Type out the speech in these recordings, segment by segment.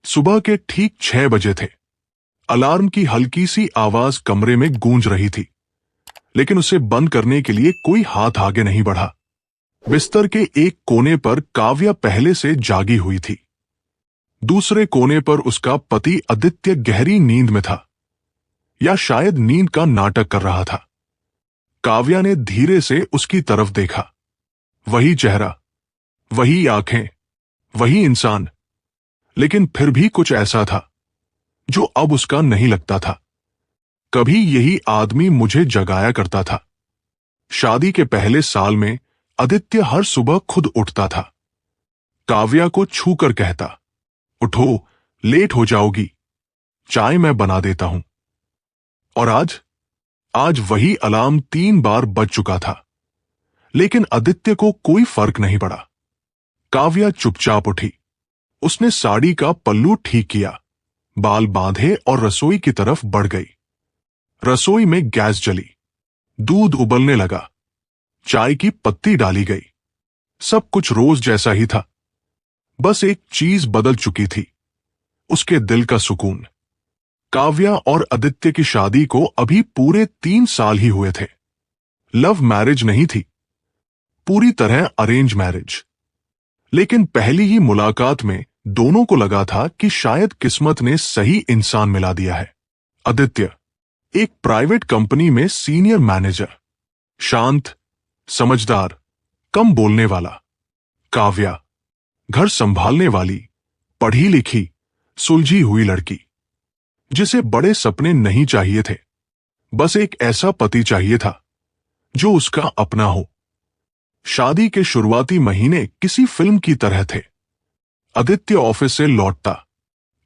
सुबह के ठीक 6 बजे थे। अलार्म की हल्की सी आवाज कमरे में गूंज रही थी, लेकिन उसे बंद करने के लिए कोई हाथ आगे नहीं बढ़ा। बिस्तर के एक कोने पर काव्या पहले से जागी हुई थी। दूसरे कोने पर उसका पति आदित्य गहरी नींद में था, या शायद नींद का नाटक कर रहा था। काव्या ने धीरे से उसकी तरफ देखा। वही चेहरा, वही आंखें, वही इंसान, लेकिन फिर भी कुछ ऐसा था जो अब उसका नहीं लगता था। कभी यही आदमी मुझे जगाया करता था। शादी के पहले साल में आदित्य हर सुबह खुद उठता था। काव्या को छूकर कहता, उठो, लेट हो जाओगी, चाय मैं बना देता हूं। और आज वही अलार्म 3 बार बज चुका था, लेकिन आदित्य को कोई फर्क नहीं पड़ा। काव्या चुपचाप उठी। उसने साड़ी का पल्लू ठीक किया, बाल बांधे और रसोई की तरफ बढ़ गई। रसोई में गैस जली, दूध उबलने लगा, चाय की पत्ती डाली गई। सब कुछ रोज जैसा ही था। बस एक चीज बदल चुकी थी, उसके दिल का सुकून। काव्या और आदित्य की शादी को अभी पूरे 3 साल ही हुए थे। लव मैरिज नहीं थी, पूरी तरह अरेंज मैरिज। लेकिन पहली ही मुलाकात में दोनों को लगा था कि शायद किस्मत ने सही इंसान मिला दिया है। आदित्य एक प्राइवेट कंपनी में सीनियर मैनेजर, शांत, समझदार, कम बोलने वाला। काव्या घर संभालने वाली, पढ़ी लिखी, सुलझी हुई लड़की, जिसे बड़े सपने नहीं चाहिए थे। बस एक ऐसा पति चाहिए था जो उसका अपना हो। शादी के शुरुआती महीने किसी फिल्म की तरह थे। आदित्य ऑफिस से लौटता,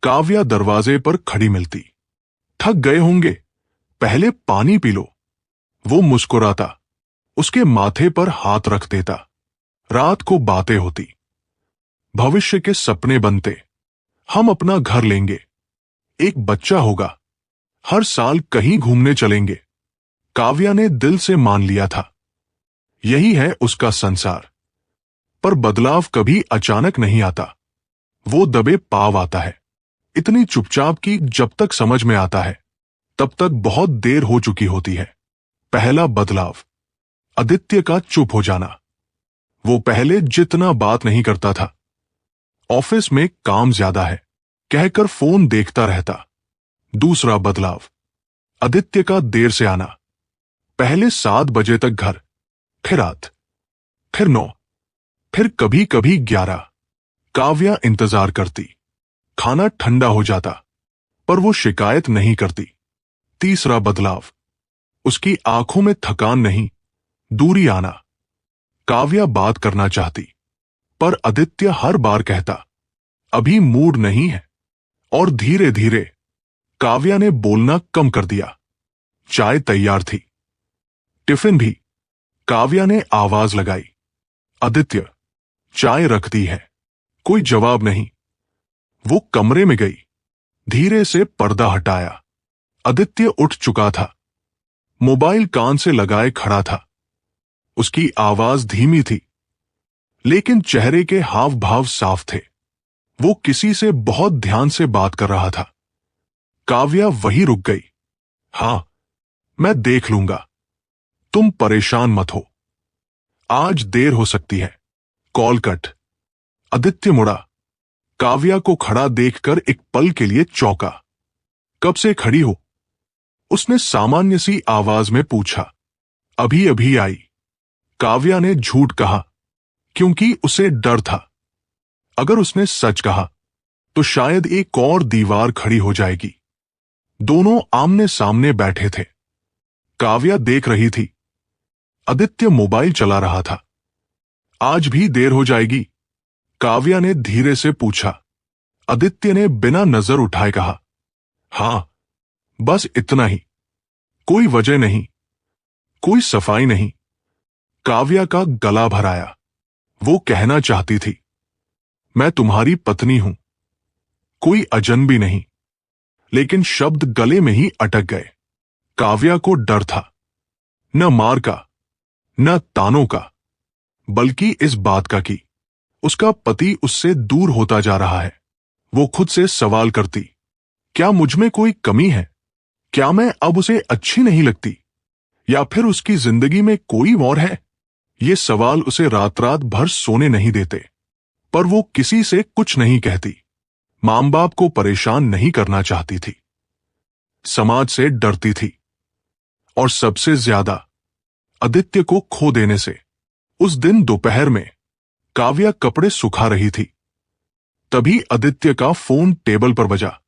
काव्या दरवाजे पर खड़ी मिलती। थक गए होंगे, पहले पानी पी लो। वो मुस्कुराता, उसके माथे पर हाथ रख देता। रात को बातें होती, भविष्य के सपने बनते। हम अपना घर लेंगे, एक बच्चा होगा, हर साल कहीं घूमने चलेंगे। काव्या ने दिल से मान लिया था, यही है उसका संसार। पर बदलाव कभी अचानक नहीं आता, वो दबे पाव आता है। इतनी चुपचाप कि जब तक समझ में आता है तब तक बहुत देर हो चुकी होती है। पहला बदलाव, आदित्य का चुप हो जाना। वो पहले जितना बात नहीं करता था। ऑफिस में काम ज्यादा है कहकर फोन देखता रहता। दूसरा बदलाव, आदित्य का देर से आना। पहले 7 बजे तक घर, फिर 8, फिर 9, फिर कभी कभी 11। काव्या इंतजार करती, खाना ठंडा हो जाता, पर वो शिकायत नहीं करती। तीसरा बदलाव, उसकी आंखों में थकान नहीं, दूरी आना। काव्या बात करना चाहती, पर आदित्य हर बार कहता, अभी मूड नहीं है। और धीरे धीरे काव्या ने बोलना कम कर दिया। चाय तैयार थी, टिफिन भी। काव्या ने आवाज लगाई, आदित्य, चाय रख दी है। कोई जवाब नहीं। वो कमरे में गई, धीरे से पर्दा हटाया। आदित्य उठ चुका था, मोबाइल कान से लगाए खड़ा था। उसकी आवाज धीमी थी, लेकिन चेहरे के हाव भाव साफ थे। वो किसी से बहुत ध्यान से बात कर रहा था। काव्या वहीं रुक गई। हां, मैं देख लूंगा, तुम परेशान मत हो, आज देर हो सकती है। Call cut. आदित्य मुड़ा, काव्या को खड़ा देखकर एक पल के लिए चौंका। कब से खड़ी हो? उसने सामान्य सी आवाज में पूछा। अभी अभी आई। काव्या ने झूठ कहा, क्योंकि उसे डर था। अगर उसने सच कहा तो शायद एक और दीवार खड़ी हो जाएगी। दोनों आमने सामने बैठे थे। काव्या देख रही थी, आदित्य मोबाइल चला रहा था। आज भी देर हो जाएगी? काव्या ने धीरे से पूछा। आदित्य ने बिना नजर उठाए कहा, हां, बस इतना ही। कोई वजह नहीं, कोई सफाई नहीं। काव्या का गला भर आया। वो कहना चाहती थी, मैं तुम्हारी पत्नी हूं, कोई अजनबी नहीं, लेकिन शब्द गले में ही अटक गए। काव्या को डर था, न मार का, न तानों का, बल्कि इस बात का कि उसका पति उससे दूर होता जा रहा है। वो खुद से सवाल करती, क्या मुझ में कोई कमी है? क्या मैं अब उसे अच्छी नहीं लगती? या फिर उसकी जिंदगी में कोई और है? ये सवाल उसे रात रात भर सोने नहीं देते। पर वो किसी से कुछ नहीं कहती। मां बाप को परेशान नहीं करना चाहती थी, समाज से डरती थी, और सबसे ज्यादा आदित्य को खो देने से। उस दिन दोपहर में काव्या कपड़े सुखा रही थी। तभी आदित्य का फोन टेबल पर बजा।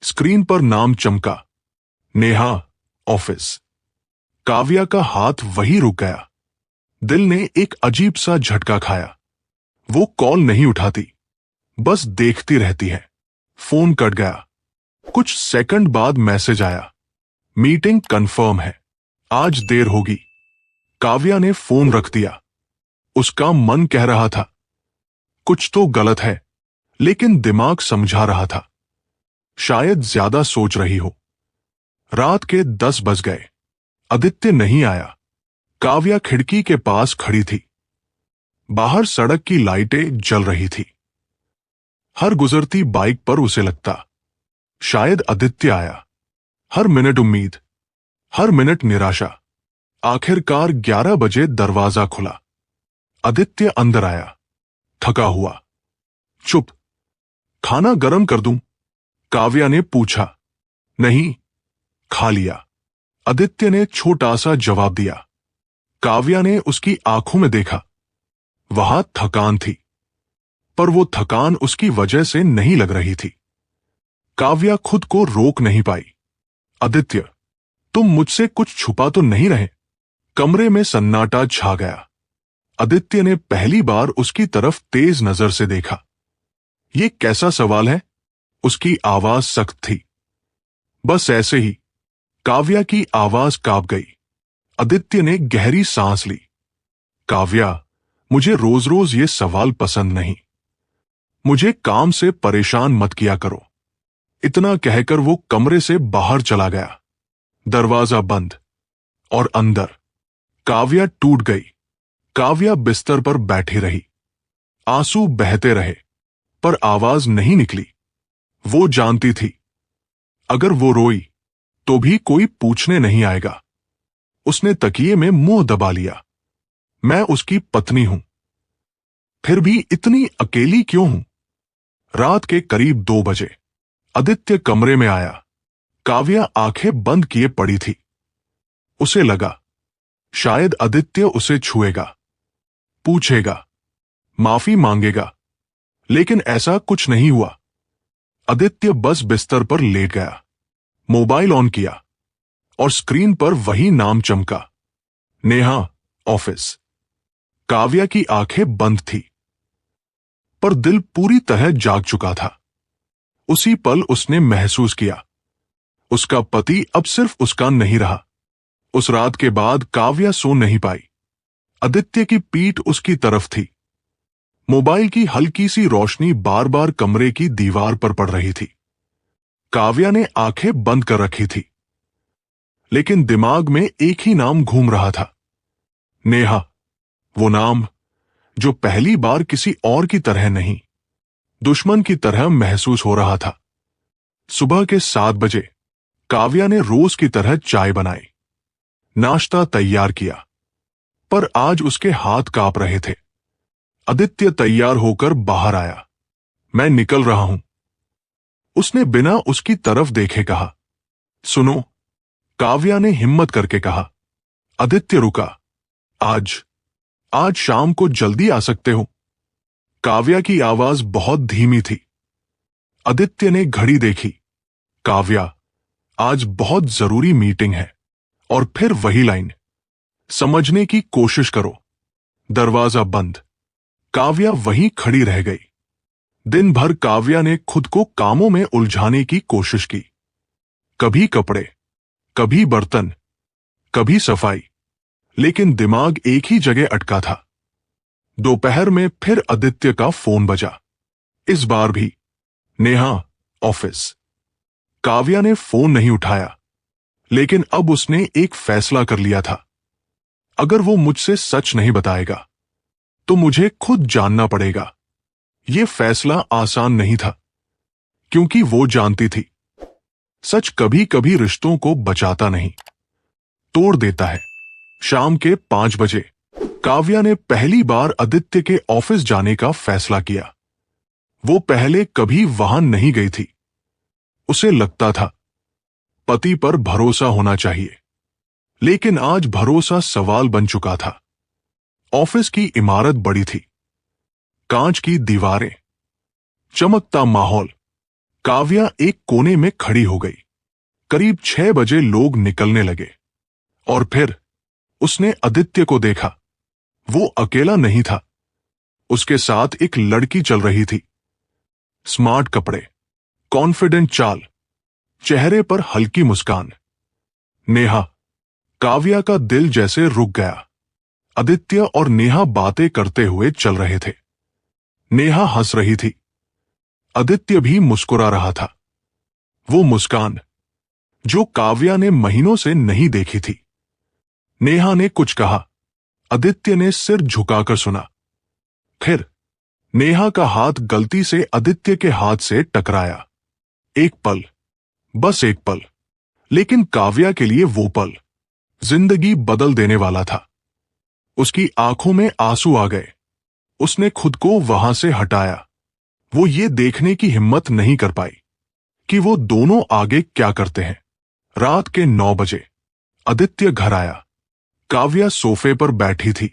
स्क्रीन पर नाम चमका, नेहा, ऑफिस। काव्या का हाथ वहीं रुक गया। दिल ने एक अजीब सा झटका खाया। वो कॉल नहीं उठाती, बस देखती रहती है। फोन कट गया। कुछ सेकंड बाद मैसेज आया, मीटिंग कंफर्म है, आज देर होगी। काव्या ने फोन रख दिया। उसका मन कह रहा था कुछ तो गलत है, लेकिन दिमाग समझा रहा था शायद ज्यादा सोच रही हो। रात के 10 बज गए। आदित्य नहीं आया। काव्या खिड़की के पास खड़ी थी। बाहर सड़क की लाइटें जल रही थी। हर गुजरती बाइक पर उसे लगता, शायद आदित्य आया। हर मिनट उम्मीद, हर मिनट निराशा। आखिरकार 11 बजे दरवाजा खुला। आदित्य अंदर आया, थका हुआ, चुप। खाना गरम कर दूं? काव्या ने पूछा। नहीं, खा लिया, आदित्य ने छोटा सा जवाब दिया। काव्या ने उसकी आंखों में देखा। वहां थकान थी, पर वो थकान उसकी वजह से नहीं लग रही थी। काव्या खुद को रोक नहीं पाई। आदित्य, तुम मुझसे कुछ छुपा तो नहीं रहे? कमरे में सन्नाटा छा गया। आदित्य ने पहली बार उसकी तरफ तेज नजर से देखा। ये कैसा सवाल है? उसकी आवाज सख्त थी। बस ऐसे ही। काव्या की आवाज कांप गई। आदित्य ने गहरी सांस ली। काव्या, मुझे रोज रोज ये सवाल पसंद नहीं। मुझे काम से परेशान मत किया करो। इतना कहकर वो कमरे से बाहर चला गया। दरवाजा बंद। और अंदर काव्या टूट गई। काव्या बिस्तर पर बैठी रही। आंसू बहते रहे, पर आवाज नहीं निकली। वो जानती थी, अगर वो रोई तो भी कोई पूछने नहीं आएगा। उसने तकिए में मुंह दबा लिया। मैं उसकी पत्नी हूं, फिर भी इतनी अकेली क्यों हूं? रात के करीब 2 बजे आदित्य कमरे में आया। काव्या आंखें बंद किए पड़ी थी। उसे लगा शायद आदित्य उसे छुएगा, पूछेगा, माफी मांगेगा, लेकिन ऐसा कुछ नहीं हुआ। आदित्य बस बिस्तर पर लेट गया, मोबाइल ऑन किया, और स्क्रीन पर वही नाम चमका, नेहा, ऑफिस। काव्या की आंखें बंद थी, पर दिल पूरी तरह जाग चुका था। उसी पल उसने महसूस किया, उसका पति अब सिर्फ उसका नहीं रहा। उस रात के बाद काव्या सो नहीं पाई। आदित्य की पीठ उसकी तरफ थी। मोबाइल की हल्की सी रोशनी बार बार कमरे की दीवार पर पड़ रही थी। काव्या ने आंखें बंद कर रखी थी, लेकिन दिमाग में एक ही नाम घूम रहा था, नेहा। वो नाम जो पहली बार किसी और की तरह नहीं, दुश्मन की तरह महसूस हो रहा था। सुबह के 7 बजे काव्या ने रोज की तरह चाय बनाई, नाश्ता तैयार किया, पर आज उसके हाथ कांप रहे थे। आदित्य तैयार होकर बाहर आया। मैं निकल रहा हूं, उसने बिना उसकी तरफ देखे कहा। सुनो, काव्या ने हिम्मत करके कहा। आदित्य रुका। आज शाम को जल्दी आ सकते हो? काव्या की आवाज बहुत धीमी थी। आदित्य ने घड़ी देखी। काव्या, आज बहुत जरूरी मीटिंग है। और फिर वही लाइन, समझने की कोशिश करो। दरवाजा बंद। काव्या वहीं खड़ी रह गई। दिन भर काव्या ने खुद को कामों में उलझाने की कोशिश की। कभी कपड़े, कभी बर्तन, कभी सफाई, लेकिन दिमाग एक ही जगह अटका था। दोपहर में फिर आदित्य का फोन बजा। इस बार भी, नेहा, ऑफिस। काव्या ने फोन नहीं उठाया, लेकिन अब उसने एक फैसला कर लिया था। अगर वो मुझसे सच नहीं बताएगा, तो मुझे खुद जानना पड़ेगा। यह फैसला आसान नहीं था, क्योंकि वो जानती थी सच कभी कभी रिश्तों को बचाता नहीं, तोड़ देता है। शाम के 5 बजे काव्या ने पहली बार आदित्य के ऑफिस जाने का फैसला किया। वो पहले कभी वहां नहीं गई थी। उसे लगता था पति पर भरोसा होना चाहिए, लेकिन आज भरोसा सवाल बन चुका था। ऑफिस की इमारत बड़ी थी, कांच की दीवारें, चमकता माहौल। काव्या एक कोने में खड़ी हो गई। करीब 6 बजे लोग निकलने लगे और फिर उसने आदित्य को देखा। वो अकेला नहीं था, उसके साथ एक लड़की चल रही थी। स्मार्ट कपड़े, कॉन्फिडेंट चाल, चेहरे पर हल्की मुस्कान। नेहा। काव्या का दिल जैसे रुक गया। आदित्य और नेहा बातें करते हुए चल रहे थे। नेहा हंस रही थी, आदित्य भी मुस्कुरा रहा था। वो मुस्कान जो काव्या ने महीनों से नहीं देखी थी। नेहा ने कुछ कहा, आदित्य ने सिर झुकाकर सुना। फिर नेहा का हाथ गलती से आदित्य के हाथ से टकराया। एक पल, बस एक पल, लेकिन काव्या के लिए वो पल जिंदगी बदल देने वाला था। उसकी आंखों में आंसू आ गए। उसने खुद को वहां से हटाया। वो ये देखने की हिम्मत नहीं कर पाई कि वो दोनों आगे क्या करते हैं। रात के 9 बजे आदित्य घर आया। काव्या सोफे पर बैठी थी,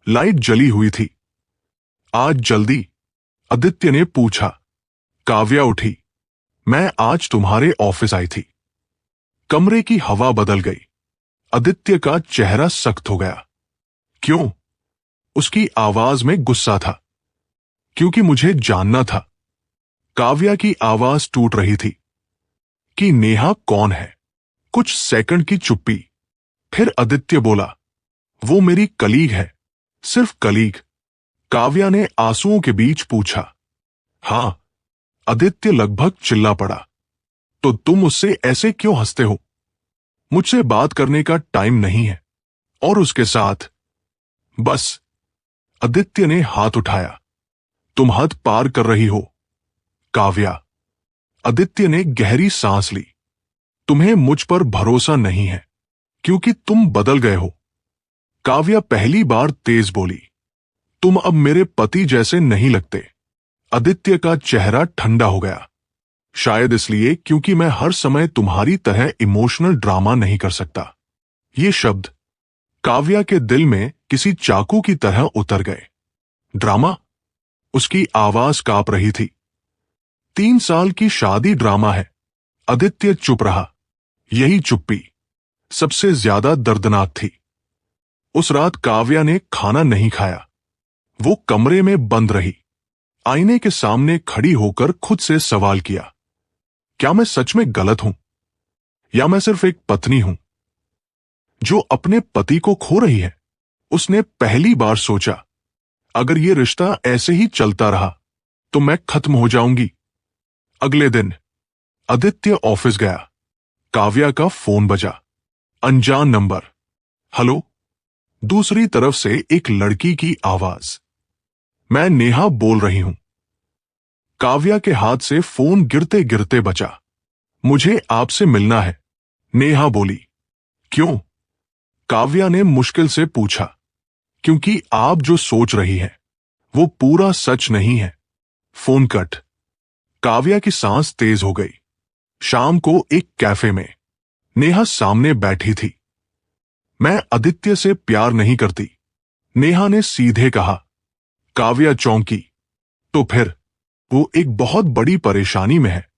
लाइट जली हुई थी। आज जल्दी? आदित्य ने पूछा। काव्या उठी। मैं आज तुम्हारे ऑफिस आई थी। कमरे की हवा बदल गई। आदित्य का चेहरा सख्त हो गया। क्यों? उसकी आवाज में गुस्सा था। क्योंकि मुझे जानना था। काव्या की आवाज टूट रही थी। कि नेहा कौन है? कुछ सेकंड की चुप्पी। फिर आदित्य बोला, वो मेरी कलीग है, सिर्फ कलीग। काव्या ने आंसुओं के बीच पूछा। हां। आदित्य लगभग चिल्ला पड़ा। तो तुम उससे ऐसे क्यों हंसते हो? मुझसे बात करने का टाइम नहीं है। और उसके साथ? बस। आदित्य ने हाथ उठाया। तुम हद पार कर रही हो काव्या। आदित्य ने गहरी सांस ली। तुम्हें मुझ पर भरोसा नहीं है क्योंकि तुम बदल गए हो। काव्या पहली बार तेज बोली, तुम अब मेरे पति जैसे नहीं लगते। आदित्य का चेहरा ठंडा हो गया। शायद इसलिए क्योंकि मैं हर समय तुम्हारी तरह इमोशनल ड्रामा नहीं कर सकता। ये शब्द काव्या के दिल में किसी चाकू की तरह उतर गए। ड्रामा? उसकी आवाज कांप रही थी। 3 साल की शादी ड्रामा है। आदित्य चुप रहा। यही चुप्पी सबसे ज्यादा दर्दनाक थी। उस रात काव्या ने खाना नहीं खाया। वो कमरे में बंद रही। आईने के सामने खड़ी होकर खुद से सवाल किया, क्या मैं सच में गलत हूं? या मैं सिर्फ एक पत्नी हूं जो अपने पति को खो रही है? उसने पहली बार सोचा, अगर ये रिश्ता ऐसे ही चलता रहा तो मैं खत्म हो जाऊंगी। अगले दिन आदित्य ऑफिस गया। काव्या का फोन बजा। अनजान नंबर। हेलो। दूसरी तरफ से एक लड़की की आवाज। मैं नेहा बोल रही हूं। काव्या के हाथ से फोन गिरते गिरते बचा। मुझे आपसे मिलना है, नेहा बोली। क्यों? काव्या ने मुश्किल से पूछा। क्योंकि आप जो सोच रही हैं वो पूरा सच नहीं है। Phone cut. काव्या की सांस तेज हो गई। शाम को एक कैफे में नेहा सामने बैठी थी। मैं आदित्य से प्यार नहीं करती, नेहा ने सीधे कहा। काव्या चौंकी। तो फिर? वो एक बहुत बड़ी परेशानी में है,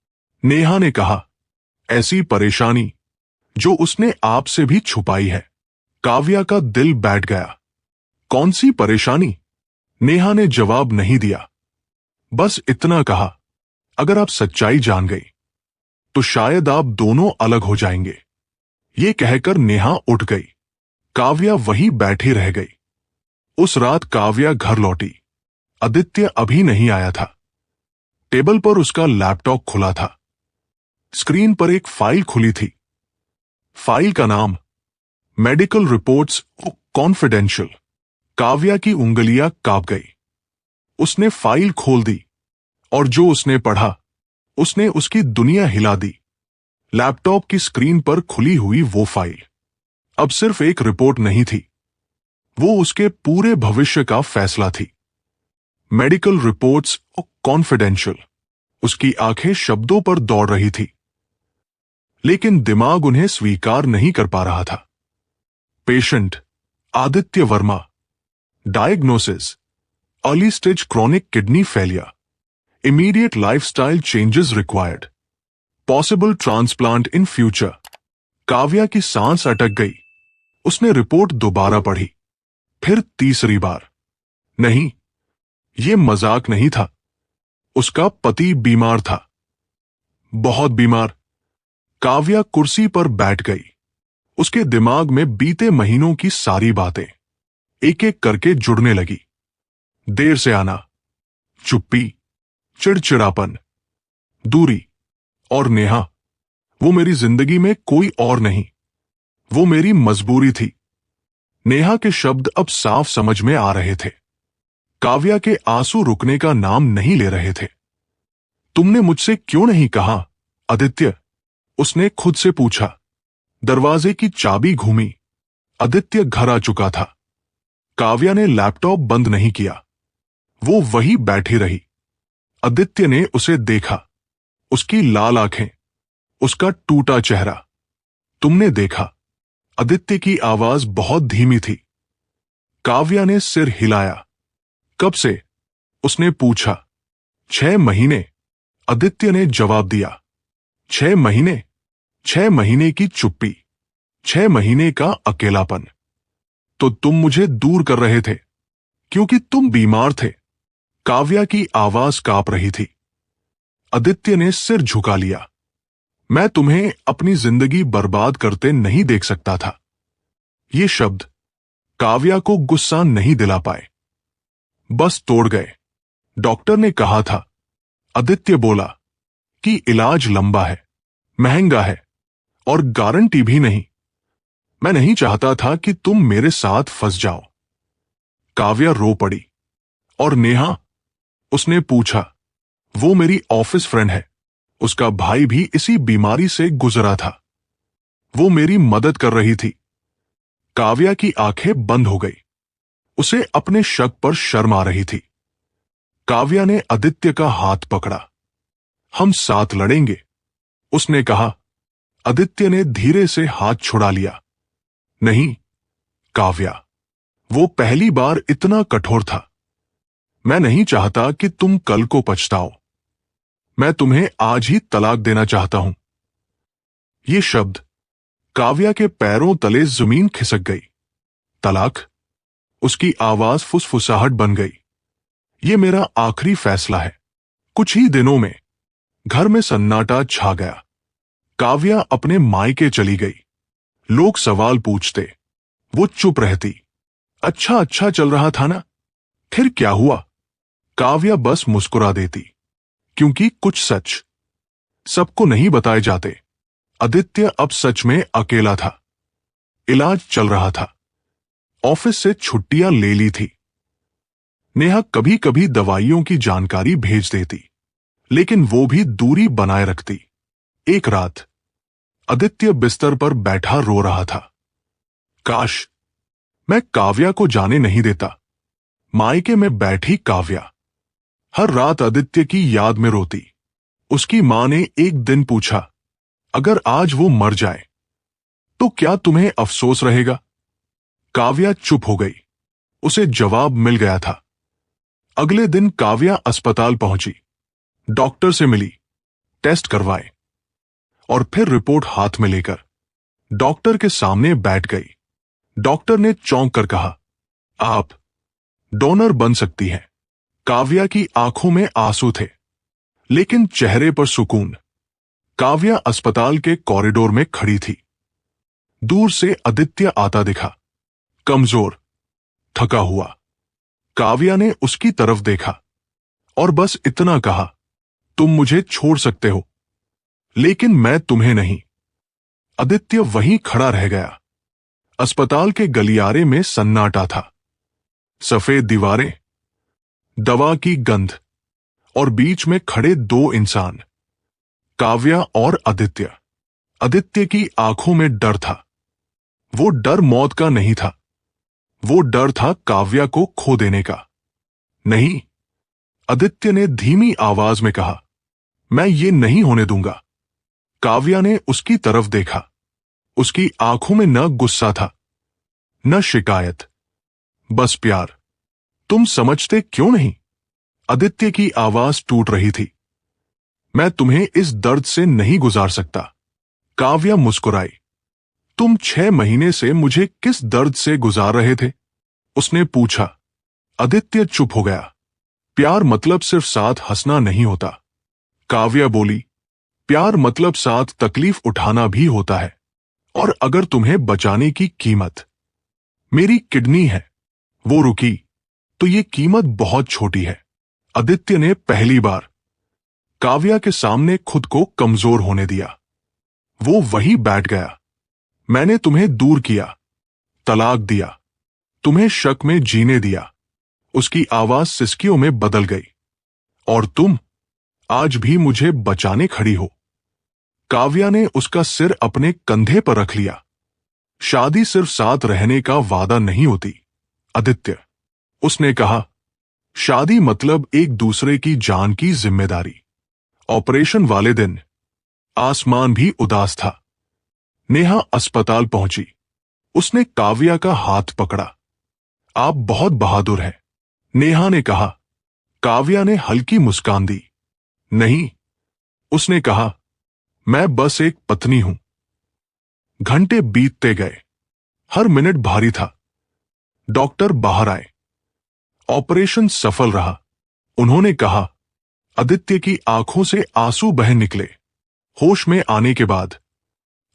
नेहा ने कहा। ऐसी परेशानी जो उसने आपसे भी छुपाई है। काव्या का दिल बैठ गया। कौन सी परेशानी? नेहा ने जवाब नहीं दिया। बस इतना कहा, अगर आप सच्चाई जान गई तो शायद आप दोनों अलग हो जाएंगे। ये कहकर नेहा उठ गई। काव्या वहीं बैठी रह गई। उस रात काव्या घर लौटी। आदित्य अभी नहीं आया था। टेबल पर उसका लैपटॉप खुला था। स्क्रीन पर एक फाइल खुली थी। फाइल का नाम मेडिकल रिपोर्ट्स कॉन्फिडेंशियल। काव्या की उंगलियां कांप गई। उसने फाइल खोल दी और जो उसने पढ़ा उसने उसकी दुनिया हिला दी। लैपटॉप की स्क्रीन पर खुली हुई वो फाइल अब सिर्फ एक रिपोर्ट नहीं थी, वो उसके पूरे भविष्य का फैसला थी। मेडिकल रिपोर्ट्स और कॉन्फिडेंशियल। उसकी आंखें शब्दों पर दौड़ रही थी, लेकिन दिमाग उन्हें स्वीकार नहीं कर पा रहा था। Patient Aditya Verma. Diagnosis early stage chronic kidney failure. Immediate lifestyle changes required. Possible transplant in future. Kavya की सांस अटक गई। उसने रिपोर्ट दोबारा पढ़ी, फिर तीसरी बार। नहीं, यह मजाक नहीं था। उसका पति बीमार था, बहुत बीमार। काव्या कुर्सी पर बैठ गई। उसके दिमाग में बीते महीनों की सारी बातें एक एक करके जुड़ने लगी। देर से आना, चुप्पी, चिड़चिड़ापन, दूरी और नेहा। वो मेरी जिंदगी में कोई और नहीं, वो मेरी मजबूरी थी। नेहा के शब्द अब साफ समझ में आ रहे थे। काव्या के आंसू रुकने का नाम नहीं ले रहे थे। तुमने मुझसे क्यों नहीं कहा, आदित्य? उसने खुद से पूछा। दरवाजे की चाबी घूमी। आदित्य घर आ चुका था। काव्या ने लैपटॉप बंद नहीं किया, वो वहीं बैठी रही। आदित्य ने उसे देखा, उसकी लाल आंखें, उसका टूटा चेहरा। तुमने देखा? आदित्य की आवाज बहुत धीमी थी। काव्या ने सिर हिलाया। कब से? उसने पूछा। 6 महीने, आदित्य ने जवाब दिया। 6 महीने? 6 महीने की चुप्पी, 6 महीने का अकेलापन। तो तुम मुझे दूर कर रहे थे क्योंकि तुम बीमार थे। काव्या की आवाज कांप रही थी। आदित्य ने सिर झुका लिया। मैं तुम्हें अपनी जिंदगी बर्बाद करते नहीं देख सकता था। ये शब्द काव्या को गुस्सा नहीं दिला पाए, बस तोड़ गए। डॉक्टर ने कहा था, आदित्य बोला, कि इलाज लंबा है, महंगा है और गारंटी भी नहीं। मैं नहीं चाहता था कि तुम मेरे साथ फंस जाओ। काव्या रो पड़ी। और नेहा? उसने पूछा। वो मेरी ऑफिस फ्रेंड है, उसका भाई भी इसी बीमारी से गुजरा था। वो मेरी मदद कर रही थी। काव्या की आंखें बंद हो गई। उसे अपने शक पर शर्म आ रही थी। काव्या ने आदित्य का हाथ पकड़ा। हम साथ लड़ेंगे, उसने कहा। आदित्य ने धीरे से हाथ छुड़ा लिया। नहीं काव्या, वो पहली बार इतना कठोर था। मैं नहीं चाहता कि तुम कल को पछताओ। मैं तुम्हें आज ही तलाक देना चाहता हूं। ये शब्द काव्या के पैरों तले जमीन खिसक गई। तलाक? उसकी आवाज फुसफुसाहट बन गई। ये मेरा आखिरी फैसला है। कुछ ही दिनों में घर में सन्नाटा छा गया। काव्या अपने मायके चली गई। लोग सवाल पूछते, वो चुप रहती। अच्छा अच्छा चल रहा था ना, फिर क्या हुआ? काव्या बस मुस्कुरा देती, क्योंकि कुछ सच सबको नहीं बताए जाते। आदित्य अब सच में अकेला था। इलाज चल रहा था। ऑफिस से छुट्टियां ले ली थी। नेहा कभी कभी दवाइयों की जानकारी भेज देती, लेकिन वो भी दूरी बनाए रखती। एक रात आदित्य बिस्तर पर बैठा रो रहा था। काश मैं काव्या को जाने नहीं देता। मायके में बैठी काव्या हर रात आदित्य की याद में रोती। उसकी मां ने एक दिन पूछा, अगर आज वो मर जाए तो क्या तुम्हें अफसोस रहेगा? काव्या चुप हो गई। उसे जवाब मिल गया था। अगले दिन काव्या अस्पताल पहुंची, डॉक्टर से मिली, टेस्ट करवाए और फिर रिपोर्ट हाथ में लेकर डॉक्टर के सामने बैठ गई। डॉक्टर ने चौंक कर कहा, आप डोनर बन सकती हैं। काव्या की आंखों में आंसू थे, लेकिन चेहरे पर सुकून। काव्या अस्पताल के कॉरिडोर में खड़ी थी। दूर से आदित्य आता दिखा, कमजोर, थका हुआ। काव्या ने उसकी तरफ देखा और बस इतना कहा, तुम मुझे छोड़ सकते हो, लेकिन मैं तुम्हें नहीं। आदित्य वहीं खड़ा रह गया। अस्पताल के गलियारे में सन्नाटा था। सफेद दीवारें, दवा की गंध और बीच में खड़े 2 इंसान, काव्या और आदित्य। आदित्य की आंखों में डर था। वो डर मौत का नहीं था, वो डर था काव्या को खो देने का। नहीं, आदित्य ने धीमी आवाज में कहा, मैं ये नहीं होने दूंगा। काव्या ने उसकी तरफ देखा। उसकी आंखों में न गुस्सा था, न शिकायत, बस प्यार। तुम समझते क्यों नहीं? आदित्य की आवाज टूट रही थी। मैं तुम्हें इस दर्द से नहीं गुजार सकता। काव्या मुस्कुराई। तुम 6 महीने से मुझे किस दर्द से गुजार रहे थे? उसने पूछा। आदित्य चुप हो गया। प्यार मतलब सिर्फ साथ हंसना नहीं होता। काव्या बोली, प्यार मतलब साथ तकलीफ उठाना भी होता है। और अगर तुम्हें बचाने की कीमत मेरी किडनी है, वो रुकी, तो ये कीमत बहुत छोटी है। आदित्य ने पहली बार काव्या के सामने खुद को कमजोर होने दिया। वो वहीं बैठ गया। मैंने तुम्हें दूर किया, तलाक दिया, तुम्हें शक में जीने दिया। उसकी आवाज सिसकियों में बदल गई। और तुम आज भी मुझे बचाने खड़ी हो। काव्या ने उसका सिर अपने कंधे पर रख लिया। शादी सिर्फ साथ रहने का वादा नहीं होती आदित्य, उसने कहा। शादी मतलब एक दूसरे की जान की जिम्मेदारी। ऑपरेशन वाले दिन आसमान भी उदास था। नेहा अस्पताल पहुंची। उसने काव्या का हाथ पकड़ा। आप बहुत बहादुर हैं, नेहा ने कहा। काव्या ने हल्की मुस्कान दी। नहीं, उसने कहा, मैं बस एक पत्नी हूं। घंटे बीतते गए। हर मिनट भारी था। डॉक्टर बाहर आए। ऑपरेशन सफल रहा। उन्होंने कहा। आदित्य की आंखों से आंसू बह निकले। होश में आने के बाद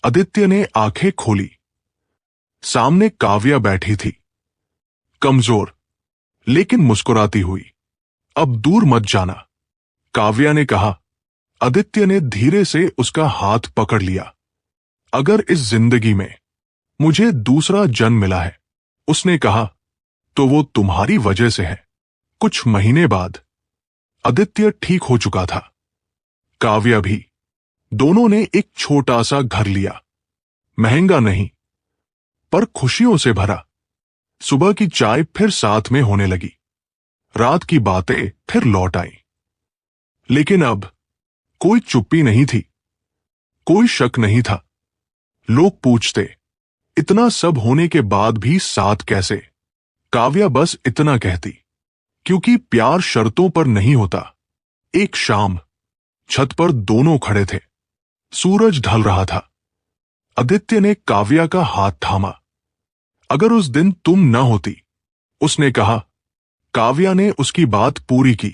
आदित्य ने आंखें खोली। सामने काव्या बैठी थी, कमजोर लेकिन मुस्कुराती हुई। अब दूर मत जाना, काव्या ने कहा। आदित्य ने धीरे से उसका हाथ पकड़ लिया। अगर इस जिंदगी में मुझे दूसरा जन्म मिला है, उसने कहा, तो वो तुम्हारी वजह से है। कुछ महीने बाद आदित्य ठीक हो चुका था। काव्या भी। दोनों ने एक छोटा सा घर लिया। महंगा नहीं, पर खुशियों से भरा। सुबह की चाय फिर साथ में होने लगी। रात की बातें फिर लौट आई। लेकिन अब कोई चुप्पी नहीं थी, कोई शक नहीं था। लोग पूछते, इतना सब होने के बाद भी साथ कैसे? काव्या बस इतना कहती, क्योंकि प्यार शर्तों पर नहीं होता। एक शाम छत पर दोनों खड़े थे। सूरज ढल रहा था। आदित्य ने काव्या का हाथ थामा। अगर उस दिन तुम न होती, उसने कहा। काव्या ने उसकी बात पूरी की।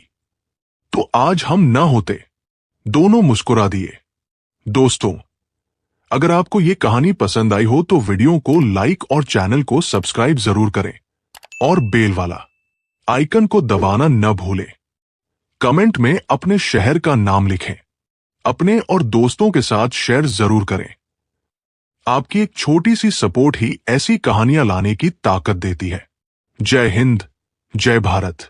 तो आज हम न होते। दोनों मुस्कुरा दिए। दोस्तों, अगर आपको ये कहानी पसंद आई हो तो वीडियो को लाइक और चैनल को सब्सक्राइब जरूर करें और बेल वाला आइकन को दबाना न भूलें। कमेंट में अपने शहर का नाम लिखें। अपने और दोस्तों के साथ शेयर जरूर करें। आपकी एक छोटी सी सपोर्ट ही ऐसी कहानियां लाने की ताकत देती है। जय हिंद, जय भारत।